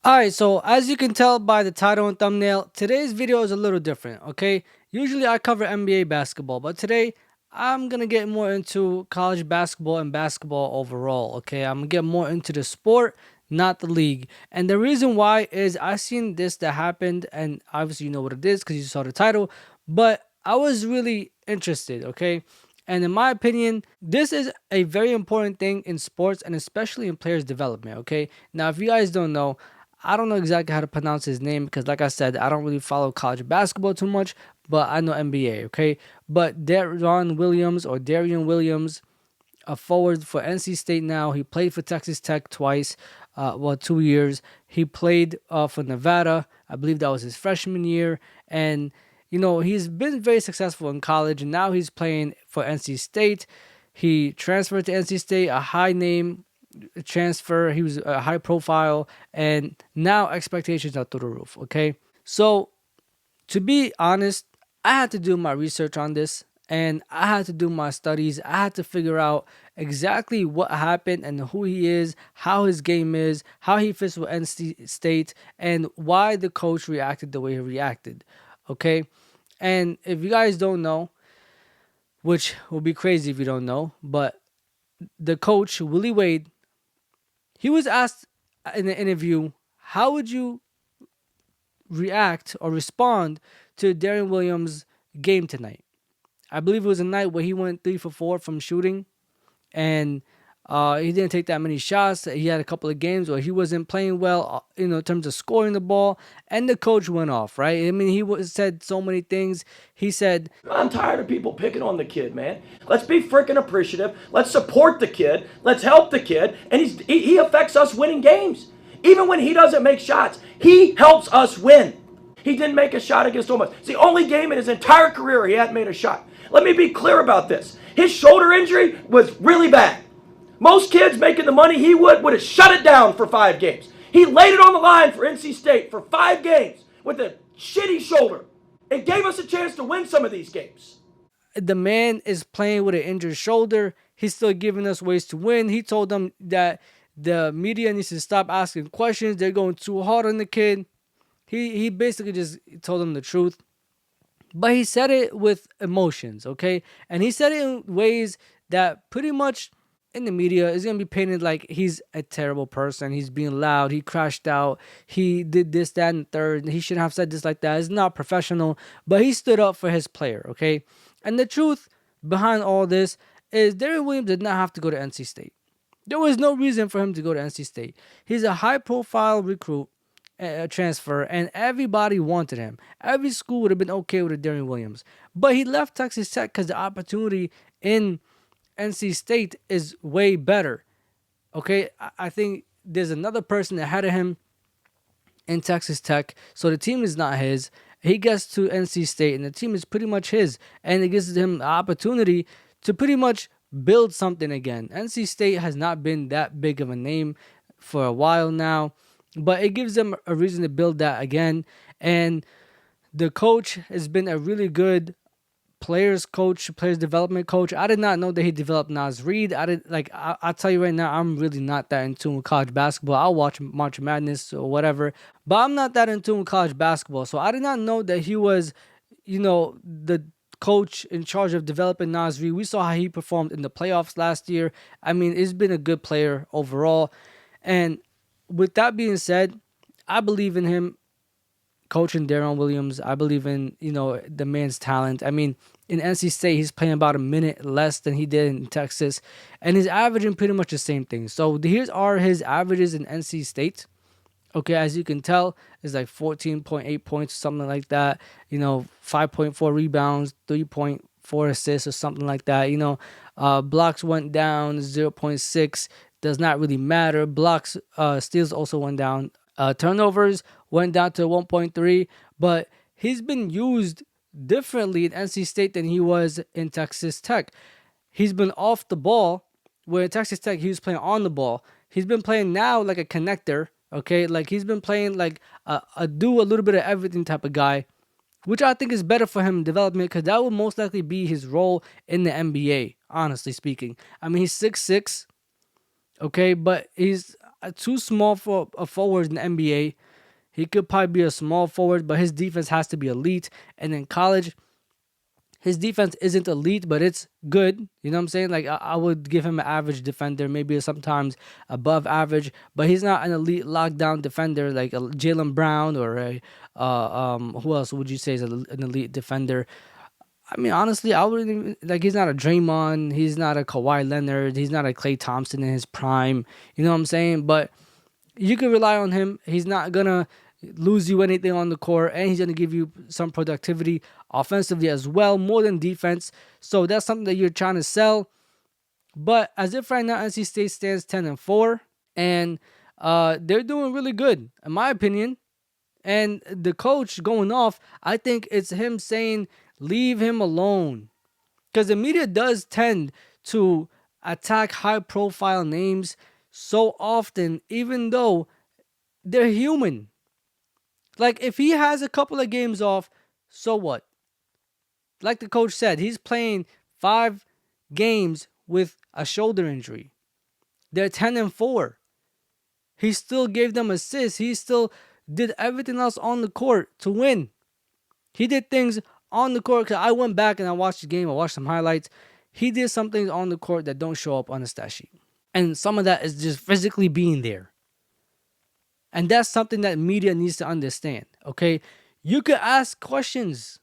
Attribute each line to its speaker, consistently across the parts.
Speaker 1: Alright, so as you can tell by the title and thumbnail, today's video is a little different, okay? Usually I cover NBA basketball, but today I'm gonna get more into college basketball and basketball overall, okay? I'm gonna get more into the sport, not the league. And the reason why is I seen this that happened, and obviously you know what it is because you saw the title, but I was really interested, okay? And in my opinion, this is a very important thing in sports and especially in players' development, okay? Now, if you guys don't know, I don't know exactly how to pronounce his name because, like I said, I don't really follow college basketball too much, but I know NBA, okay? But Darrion Williams, a forward for NC State now. He played for Texas Tech twice, 2 years. He played for Nevada. I believe that was his freshman year. And, he's been very successful in college, and now he's playing for NC State. He transferred to NC State, a high name transfer. He was a high profile, and now expectations are through the roof. Okay, so to be honest, I had to do my research on this, and I had to do my studies. I had to figure out exactly what happened and who he is, how his game is, how he fits with NC State, and why the coach reacted the way he reacted. Okay, and if you guys don't know, which will be crazy if you don't know, but the coach Willie Wade, he was asked in an interview, how would you react or respond to Darrion Williams' game tonight? I believe it was a night where he went 3 for 4 from shooting, and he didn't take that many shots. He had a couple of games where he wasn't playing well, in terms of scoring the ball, and the coach went off, right? I mean, said so many things. He said,
Speaker 2: I'm tired of people picking on the kid, man. Let's be freaking appreciative. Let's support the kid. Let's help the kid. And he affects us winning games. Even when he doesn't make shots, he helps us win. He didn't make a shot against Ole Miss. It's the only game in his entire career he hadn't made a shot. Let me be clear about this. His shoulder injury was really bad. Most kids making the money he would have shut it down for 5 games. He laid it on the line for NC State for 5 games with a shitty shoulder and gave us a chance to win some of these games.
Speaker 1: the man is playing with an injured shoulder. He's still giving us ways to win. He told them that the media needs to stop asking questions. They're going too hard on the kid. He basically just told them the truth. But he said it with emotions, okay? And he said it in ways that pretty much in the media is going to be painted like he's a terrible person. He's being loud. He crashed out. He did this, that, and third. He shouldn't have said this like that. It's not professional. But he stood up for his player, okay? And the truth behind all this is Darrion Williams did not have to go to NC State. There was no reason for him to go to NC State. He's a high-profile recruit, transfer, and everybody wanted him. Every school would have been okay with a Darrion Williams. But he left Texas Tech because the opportunity in NC State is way better. Okay, I think there's another person ahead of him in Texas Tech, so the team is not his. He gets to NC State, and the team is pretty much his, and it gives him the opportunity to pretty much build something again. NC State has not been that big of a name for a while now, but it gives them a reason to build that again. And the coach has been a really good players development coach. I did not know that he developed Nas Reed. I'll tell you right now, I'm really not that in tune with college basketball. I'll watch March Madness or whatever, but I'm not that in tune with college basketball. So I did not know that he was, the coach in charge of developing Nas Reed. We saw how he performed in the playoffs last year. I mean, he's been a good player overall. And with that being said, I believe in him coaching Darrion Williams. I believe in, the man's talent. I mean, in NC State, he's playing about a minute less than he did in Texas, and he's averaging pretty much the same thing. So here's are his averages in NC State. Okay, as you can tell, it's like 14.8 points, something like that. 5.4 rebounds, 3.4 assists, or something like that. Blocks went down 0.6. Does not really matter. Blocks, steals also went down. Turnovers went down to 1.3, but he's been used differently in NC State than he was in Texas Tech. He's been off the ball, where in Texas Tech he was playing on the ball. He's been playing now like a connector, okay? Like he's been playing like a do a little bit of everything type of guy, which I think is better for him in development because that will most likely be his role in the NBA, honestly speaking. I mean, he's 6'6", okay, but too small for a forward in the NBA. He could probably be a small forward, but his defense has to be elite. And in college, his defense isn't elite, but it's good. You know what I'm saying? Like, I would give him an average defender, maybe sometimes above average, but he's not an elite lockdown defender like a Jaylen Brown or a who else would you say is an elite defender? I mean, honestly, I wouldn't even, like, he's not a Draymond, he's not a Kawhi Leonard, he's not a Klay Thompson in his prime. You know what I'm saying? But you can rely on him. He's not gonna lose you anything on the court, and he's gonna give you some productivity offensively as well, more than defense. So that's something that you're trying to sell. But as if right now NC State stands 10-4, and they're doing really good, in my opinion. And the coach going off, I think it's him saying, leave him alone. Because the media does tend to attack high-profile names so often, even though they're human. Like, if he has a couple of games off, so what? Like the coach said, he's playing 5 games with a shoulder injury. They're 10-4. He still gave them assists. He still did everything else on the court to win. He did things on the court. Cause I went back and I watched the game. I watched some highlights. He did some things on the court that don't show up on the stat sheet. And some of that is just physically being there. And that's something that media needs to understand, okay? You could ask questions.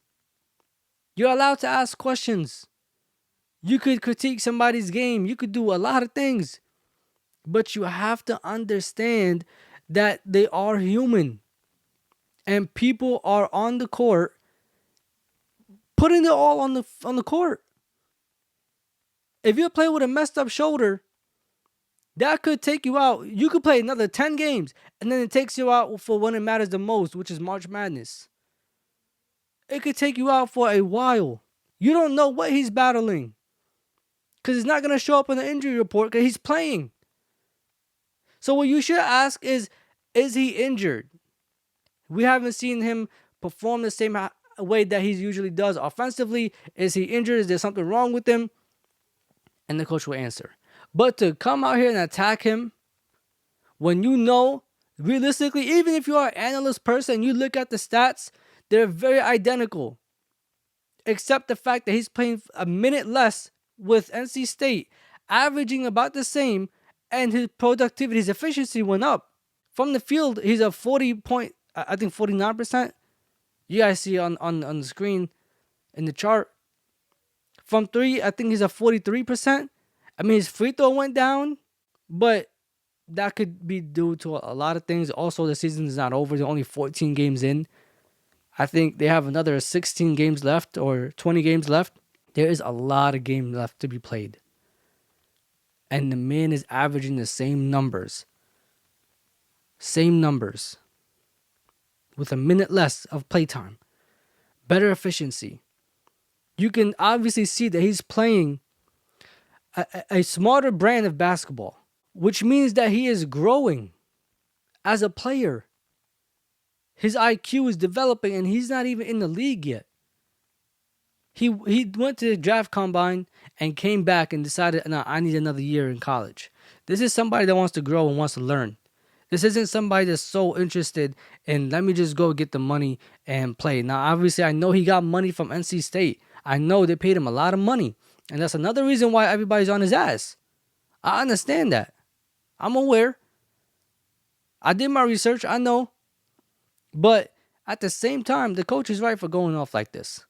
Speaker 1: You're allowed to ask questions. You could critique somebody's game. You could do a lot of things. But you have to understand that they are human. And people are on the court putting it all on the court. If you play with a messed up shoulder, that could take you out. You could play another 10 games, and then it takes you out for when it matters the most, which is March Madness. It could take you out for a while. You don't know what he's battling, because it's not going to show up in the injury report because he's playing. So what you should ask is he injured? We haven't seen him perform the same way that he usually does offensively. Is he injured? Is there something wrong with him? And the coach will answer. But to come out here and attack him when you know, realistically, even if you are an analyst person, you look at the stats, they're very identical. Except the fact that he's playing a minute less with NC State, averaging about the same, and his productivity, his efficiency went up. From the field, he's a 49%. You guys see on the screen in the chart. From 3, I think he's a 43%. I mean, his free throw went down, but that could be due to a lot of things. Also, the season is not over. They're only 14 games in. I think they have another 16 games left or 20 games left. There is a lot of games left to be played. And the man is averaging the same numbers. Same numbers. With a minute less of playtime. Better efficiency. You can obviously see that he's playing a smarter brand of basketball, which means that he is growing as a player. His IQ is developing, and he's not even in the league yet. He went to the draft combine and came back and decided, no, I need another year in college. This is somebody that wants to grow and wants to learn. This isn't somebody that's so interested in, let me just go get the money and play. Now, obviously, I know he got money from NC State. I know they paid him a lot of money. And that's another reason why everybody's on his ass. I understand that. I'm aware. I did my research. I know. But at the same time, the coach is right for going off like this.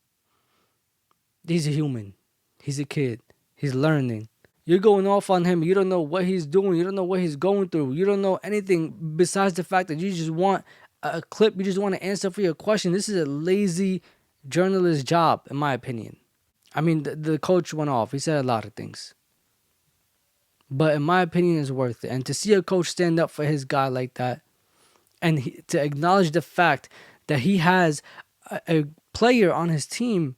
Speaker 1: He's a human. He's a kid. He's learning. You're going off on him. You don't know what he's doing. You don't know what he's going through. You don't know anything besides the fact that you just want a clip. You just want to answer for your question. This is a lazy journalist job, in my opinion. I mean, the coach went off. He said a lot of things. But in my opinion, it's worth it. And to see a coach stand up for his guy like that, and to acknowledge the fact that he has a player on his team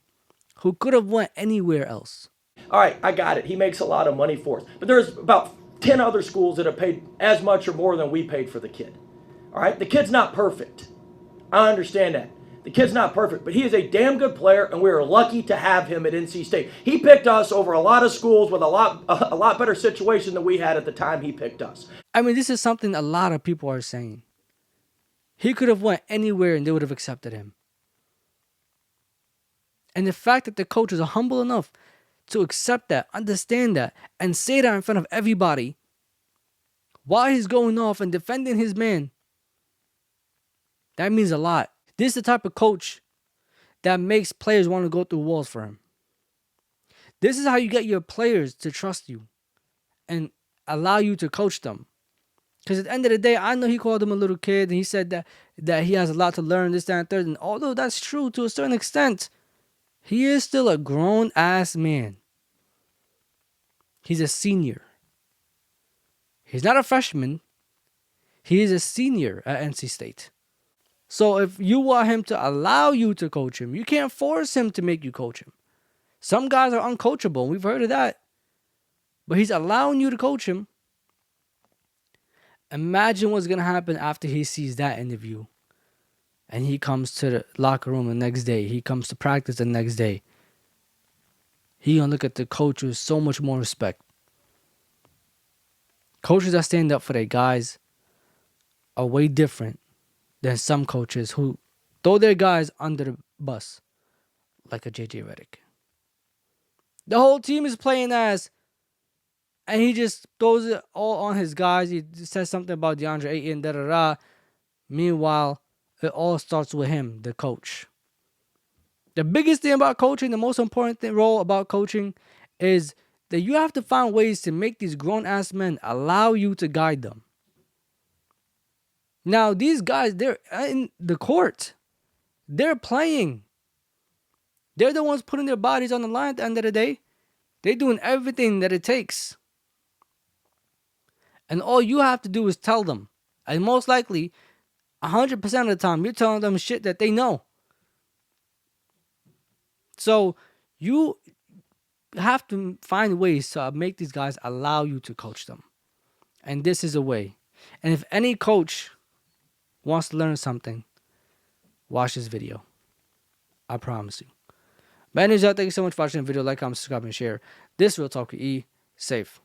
Speaker 1: who could have went anywhere else.
Speaker 2: All right, I got it. He makes a lot of money for us. But there's about 10 other schools that have paid as much or more than we paid for the kid. All right, the kid's not perfect. I understand that. The kid's not perfect, but he is a damn good player, and we are lucky to have him at NC State. He picked us over a lot of schools with a lot better situation than we had at the time he picked us.
Speaker 1: I mean, this is something a lot of people are saying. He could have went anywhere and they would have accepted him. And the fact that the coaches are humble enough to accept that, understand that, and say that in front of everybody while he's going off and defending his man, that means a lot. This is the type of coach that makes players want to go through walls for him. This is how you get your players to trust you and allow you to coach them. Because at the end of the day, I know he called him a little kid and he said that he has a lot to learn, this, that, and third. And although that's true to a certain extent, he is still a grown-ass man. He's a senior. He's not a freshman. He is a senior at NC State. So if you want him to allow you to coach him, you can't force him to make you coach him. Some guys are uncoachable. We've heard of that. But he's allowing you to coach him. Imagine what's going to happen after he sees that interview. And he comes to the locker room the next day. He comes to practice the next day. He going to look at the coach with so much more respect. Coaches that stand up for their guys are way different than some coaches who throw their guys under the bus, like a JJ Redick. The whole team is playing ass, and he just throws it all on his guys. He says something about DeAndre Ayton, da-da-da. Meanwhile, it all starts with him, the coach. The biggest thing about coaching, the most important role about coaching is that you have to find ways to make these grown-ass men allow you to guide them. Now, these guys, they're in the court. They're playing. They're the ones putting their bodies on the line at the end of the day. They're doing everything that it takes. And all you have to do is tell them. And most likely, 100% of the time, you're telling them shit that they know. So, you have to find ways to make these guys allow you to coach them. And this is a way. And if any coach wants to learn something, watch this video. I promise you. But anyways, thank you so much for watching the video. Like, comment, subscribe, and share. This Real Talk with E. Safe.